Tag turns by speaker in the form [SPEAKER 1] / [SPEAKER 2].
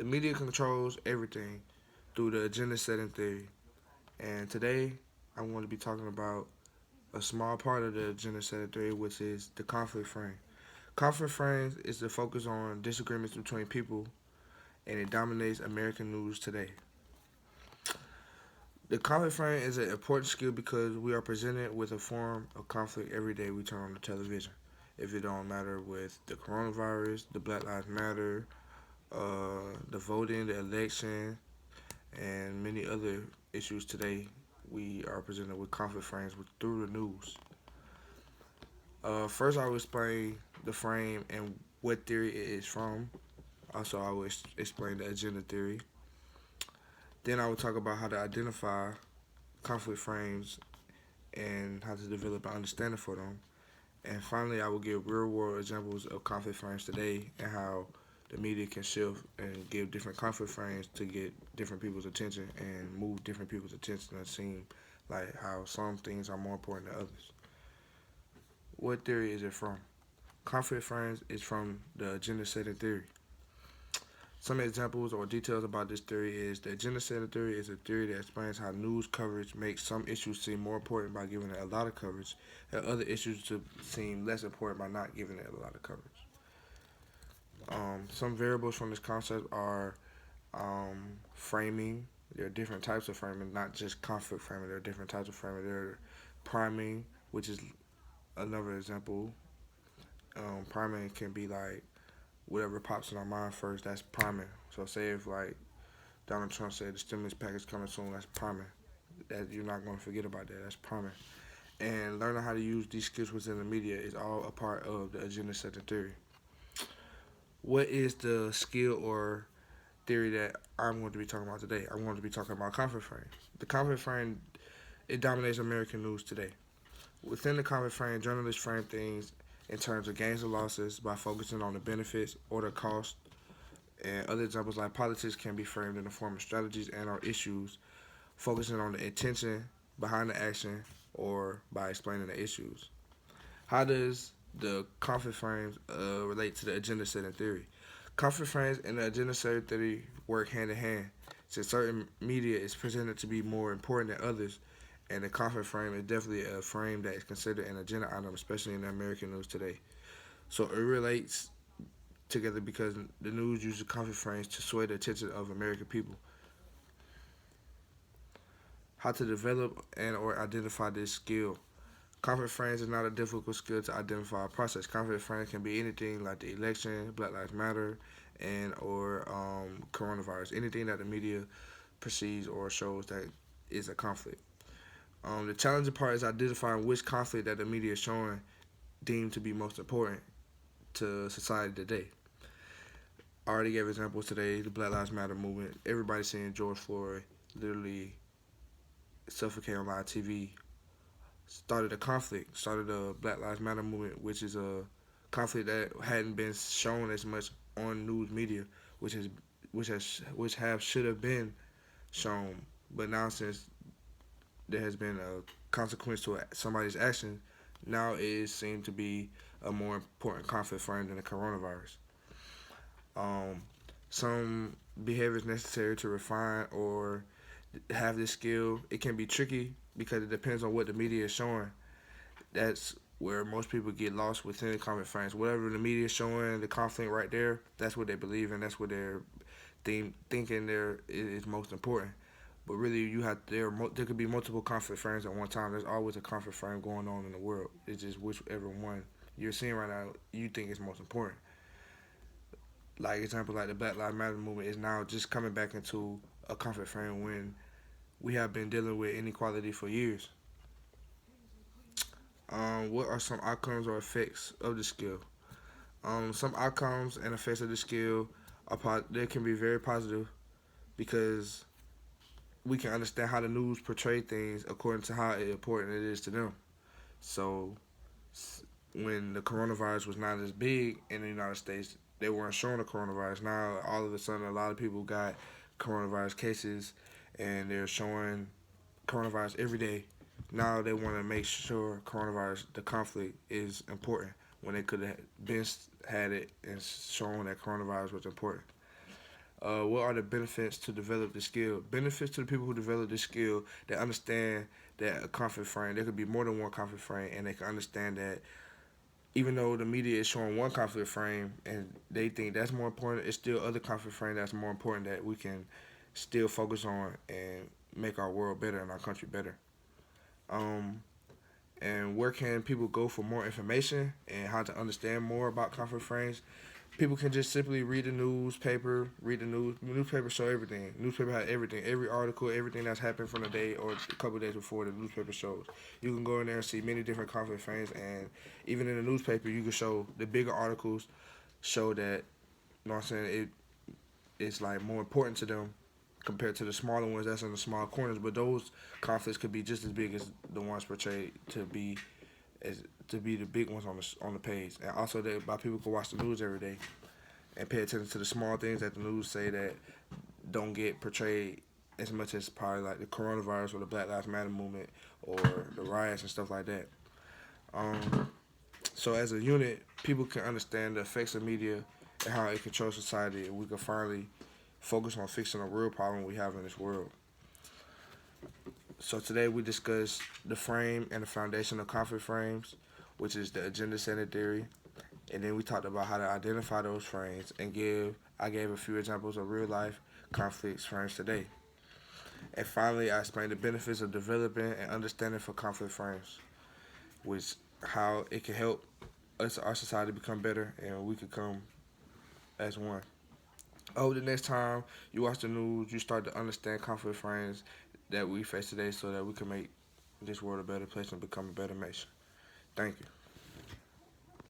[SPEAKER 1] The media controls everything through the agenda setting theory. And today, I want to be talking about a small part of the agenda setting theory, which is the conflict frame. Conflict frame is the focus on disagreements between people, and it dominates American news today. The conflict frame is an important skill because we are presented with a form of conflict every day we turn on the television. If it don't matter with the coronavirus, the Black Lives Matter, the voting, the election, and many other issues today, we are presented with conflict frames through the news. First, I will explain the frame and what theory it is from. Also, I will explain the agenda theory. Then, I will talk about how to identify conflict frames and how to develop an understanding for them. And finally, I will give real world examples of conflict frames today and how the media can shift and give different conflict frames to get different people's attention and move different people's attention and seem like how some things are more important than others. What theory is it from? Conflict frames is from the agenda setting theory. Some examples or details about this theory is the agenda setting theory is a theory that explains how news coverage makes some issues seem more important by giving it a lot of coverage and other issues to seem less important by not giving it a lot of coverage. Some variables from this concept are framing. There are different types of framing, not just conflict framing. There are different types of framing. There are priming, which is another example. Priming can be like whatever pops in our mind first. That's priming. So say if like Donald Trump said the stimulus package coming soon, that's priming. That you're not going to forget about that. That's priming. And learning how to use these skills within the media is all a part of the agenda setting theory. What is the skill or theory that I'm going to be talking about today? I'm going to be talking about conflict frame. The conflict frame, it dominates American news today. Within the conflict frame, journalists frame things in terms of gains and losses by focusing on the benefits or the cost. And other examples like politics can be framed in the form of strategies and or issues, focusing on the intention behind the action or by explaining the issues. How does the conflict frames relate to the agenda setting theory? Conflict frames and the agenda setting theory work hand in hand. Since certain media is presented to be more important than others, and the conflict frame is definitely a frame that is considered an agenda item, especially in the American news today. So it relates together because the news uses conflict frames to sway the attention of American people. How to develop and or identify this skill. Conflict frames is not a difficult skill to identify a process. Conflict frames can be anything like the election, Black Lives Matter, and or coronavirus. Anything that the media perceives or shows that is a conflict. The challenging part is identifying which conflict that the media is showing deemed to be most important to society today. I already gave examples today, the Black Lives Matter movement. Everybody's seeing George Floyd literally suffocate on live TV. Started a conflict, started a Black Lives Matter movement, which is a conflict that hadn't been shown as much on news media, which have should have been shown. But now since there has been a consequence to somebody's action, now it is seen to be a more important conflict frame than the coronavirus. Um, some behaviors necessary to refine or have this skill. It can be tricky because it depends on what the media is showing. That's where most people get lost within the conflict frames. Whatever the media is showing, the conflict right there, that's what they believe in. That's what they're thinking there is most important. But really, there could be multiple conflict frames at one time. There's always a conflict frame going on in the world. It's just whichever one you're seeing right now you think is most important. Like example, like the Black Lives Matter movement is now just coming back into a conflict frame when we have been dealing with inequality for years. What are some outcomes or effects of the skill? Some outcomes and effects of the skill they can be very positive because we can understand how the news portray things according to how important it is to them. So when the coronavirus was not as big in the United States, they weren't showing the coronavirus. Now all of a sudden, a lot of people got coronavirus cases, and they're showing coronavirus every day. Now they want to make sure coronavirus, the conflict, is important when they could have been had it and shown that coronavirus was important. What are the benefits to develop the skill? Benefits to the people who develop this skill that understand that a conflict frame, there could be more than one conflict frame, and they can understand that even though the media is showing one conflict frame and they think that's more important, it's still other conflict frame that's more important that we can still focus on and make our world better and our country better. Um, and where can people go for more information and how to understand more about conflict frames? People can just simply read the newspaper, read the news. The newspaper show everything. Newspaper has everything, every article, everything that's happened from the day or a couple of days before the newspaper shows. You can go in there and see many different conflict frames, and even in the newspaper, you can show the bigger articles show that, you know what I'm saying, it's like more important to them compared to the smaller ones that's in the small corners. But those conflicts could be just as big as the ones portrayed as to be the big ones on the page. And also that by people can watch the news every day and pay attention to the small things that the news say that don't get portrayed as much as probably like the coronavirus or the Black Lives Matter movement or the riots and stuff like that. Um, so as a unit, people can understand the effects of media and how it controls society, and we can finally focus on fixing a real problem we have in this world. So today we discussed the frame and the foundation of conflict frames, which is the agenda setting theory, and then we talked about how to identify those frames and give. I gave a few examples of real life conflicts frames today. And finally, I explained the benefits of developing and understanding for conflict frames, which how it can help us our society become better and we could come as one. Oh, the next time you watch the news, you start to understand conflict frames that we face today so that we can make this world a better place and become a better nation. Thank you.